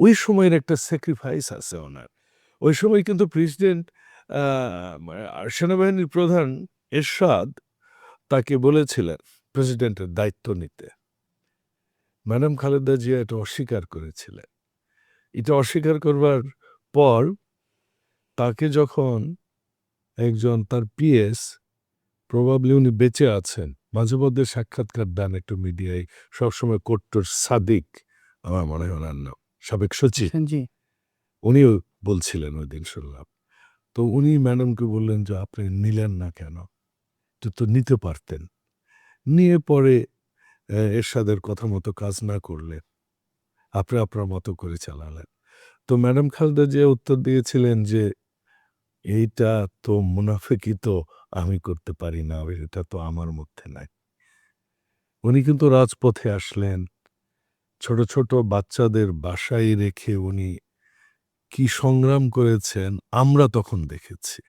ওই সময়ের একটা স্যাক্রিফাইস আছে ওনার। ওই সময় কিন্তু প্রেসিডেন্ট আ সেনাবাহিনীর প্রধান এরশাদ তাকে বলেছিলেন প্রেসিডেন্টের দায়িত্ব নিতে। ম্যাডাম খালেদা জিয়া এটা অস্বীকার করেছিলেন। এটা অস্বীকার করবার পর তাকে যখন একজন তার পিএস, প্রবাবলি উনি বেঁচে আছেন, মাঝে মধ্যে সাক্ষাৎকার দেন একটু মিডিয়ায়, সবসময় কট্টর সাদিক আমার মনে হয় ওনার নাম, সাবেক সচিব। জি। উনিও বলছিলেন ওইদিন শুনলাম। তো উনি ম্যাডামকে বললেন যে, "আপনি নিলেন না কেন? তো নিতে পারতেন।" নিয়ে পরে এরশাদের কথা মতো কাজ না করলে আপনি আপনার মতো করে চালালেন। তো ম্যাডাম খালেদা জিয়া উত্তর দিয়েছিলেন যে, "এইটা তো মুনাফিকি তো আমি করতে পারি না। এটা তো আমার মধ্যে নাই।" উনি কিন্তু রাজপথে আসলেন। ছোট, ছোট বাচ্চাদের বাসায় রেখে উনি কি সংগ্রাম করেছেন আমরা তখন দেখেছি।